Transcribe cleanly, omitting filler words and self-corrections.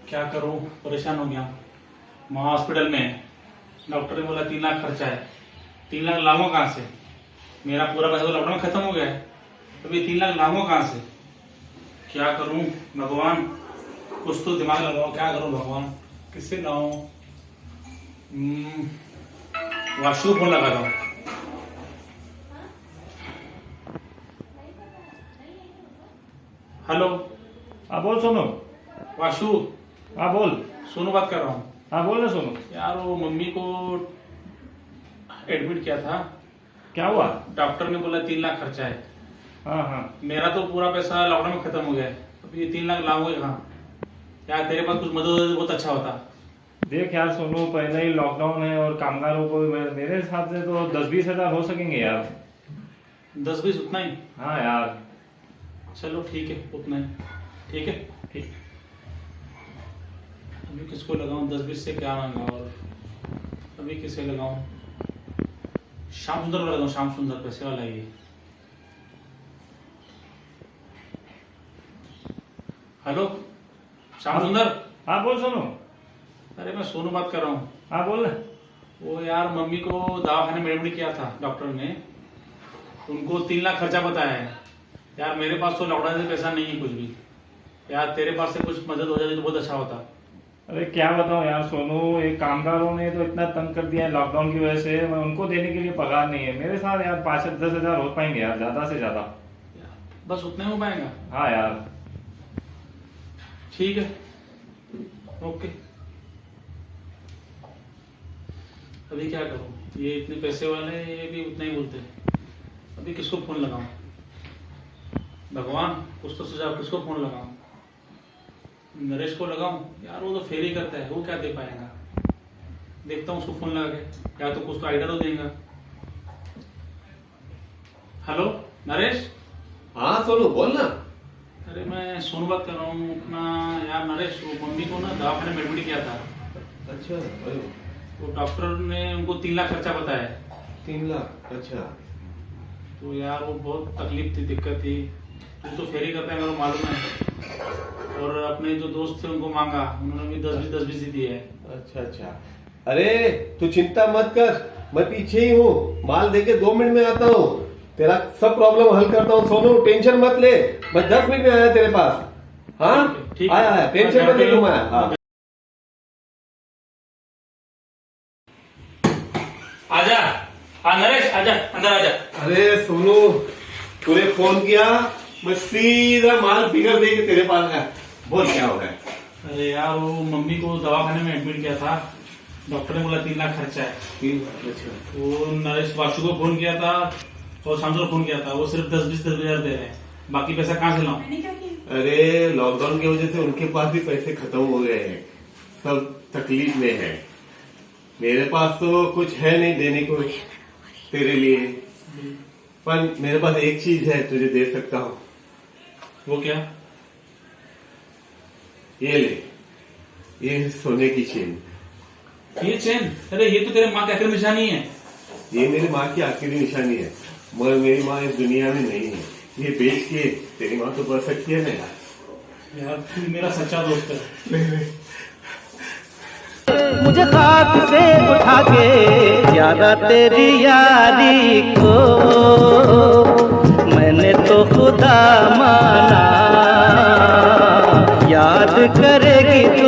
क्या करूं, परेशान हो गया। वहाँ हॉस्पिटल में डॉक्टर ने बोला 3 लाख खर्चा है। 3 लाख लाऊंगा कहाँ से? मेरा पूरा पैसा तो लॉकडाउन में खत्म हो गया है, तो अभी 3 लाख लाऊंगा कहाँ से? क्या करूं भगवान, कुछ तो दिमाग लगाओ। क्या करूं भगवान, किससे लाऊं? वाशु को फोन लगा रहा हूं। हेलो। हाँ बोल सोनू। वाशु। हाँ बोल। सोनू बात कर रहा हूँ। हाँ बोल ना सोनू। यार वो मम्मी को एडमिट किया था, क्या हुआ? डॉक्टर ने बोला 3 लाख खर्चा है। हाँ हाँ। मेरा तो पूरा पैसा लॉकडाउन में खत्म हो गया है, अब ये 3 लाख लाऊंगा कहाँ? यार तेरे पास कुछ मदद बहुत अच्छा होता। देख यार सोनू, पहले ही लॉकडाउन है और कामगारों को मेरे हिसाब से तो 10-20 हजार हो सकेंगे यार। 10-20 उतना ही? हाँ यार। चलो ठीक है, उतना ही ठीक है। ठीक। अभी किसको लगाऊं? 10-20 से क्या मांगा? और अभी किसे लगाऊं? श्याम सुंदर को लगाऊं। श्याम सुंदर पैसे वाला ये। हेलो श्याम सुंदर। हाँ बोल सोनू। अरे मैं सोनू बात कर रहा हूँ। हाँ बोल ना। वो यार मम्मी को दवाखाने में एडमिट किया था डॉक्टर ने, उनको 3 लाख खर्चा बताया है। यार मेरे पास तो लॉकडाउन से पैसा नहीं है कुछ भी। यार तेरे पास से कुछ मदद हो जाती तो बहुत अच्छा होता। अरे क्या बताऊं यार सोनू, ये कामगारों ने तो इतना तंग कर दिया है लॉकडाउन की वजह से। मैं उनको देने के लिए पगार नहीं है मेरे साथ यार। 5 से 10 हजार हो पाएंगे यार, ज्यादा से ज्यादा। बस उतने हो पाएगा? हाँ यार। ठीक है, ओके। अभी क्या करूं? ये इतने पैसे वाले, ये भी उतना ही बोलते हैं। अभी किसको फोन लगाऊं? भगवान कुछ तो सुझाव, किसको फोन लगाऊं? नरेश को लगाऊं? यार वो तो फेल ही करता है, वो क्या दे पाएगा। देखता हूँ उसको फोन लगा के, या तो कुछ तो आइडिया तो देगा। हेलो नरेश। हाँ सोनू बोल ना। अरे मैं सोनू बात कर रहा हूँ अपना। यार नरेश, वो मम्मी को ना दवाखाने में एडमिट किया था। अच्छा। वो डॉक्टर ने उनको 3 लाख खर्चा बताया है। 3 लाख? अच्छा। तो यार वो बहुत तकलीफ थी, दिक्कत थी। तू तो फेरी करता है मेरे को मालूम है। और अपने जो दोस्त थे उनको मांगा, उन्होंने भी 10-20 ही दिए है। अच्छा अच्छा। अरे तू चिंता मत कर, मैं पीछे ही हूँ। माल देके 2 मिनट में आता हूँ, तेरा सब प्रॉब्लम हल करता हूँ। सोनू टेंशन मत ले, मैं 10 मिनट में आया तेरे पास। हाँ ठीक आया आया, टेंशन मत ले तू। मैं हाँ। आजा। हाँ नरेश आजा, अंदर आजा। अरे सोनू, तूने फोन किया, मैं सीधा माल बिगड़ दे के तेरे पास आया। बोल क्या हो गया? अरे यार वो मम्मी को दवाखाने में एडमिट किया था, डॉक्टर ने बोला 3 लाख खर्चा है। 3 लाख? अच्छा। वो नरेश वाशु को फोन किया था और शाम को फोन किया था, वो सिर्फ 10-20 हजार दे रहे हैं। बाकी पैसा कहाँ से लाऊं? अरे लॉकडाउन की वजह से उनके पास भी पैसे खत्म हो गए हैं, सब तकलीफ में है। मेरे पास तो कुछ है नहीं देने को तेरे लिए, पर मेरे पास एक चीज है तुझे दे सकता हूँ। वो क्या? ये ले, ये सोने की चेन। ये चेन? अरे ये तो तेरे माँ की आखिरी निशानी है। ये मेरी माँ की आखिरी निशानी है, मगर मेरी माँ इस दुनिया में नहीं है। ये बेच के तेरी माँ तो बढ़ सकती है ना। यार तू मेरा सच्चा दोस्त है। नहीं। मुझे खाक से उठा के यादा तेरी यारी को मैंने तो खुदा माना, याद करेगी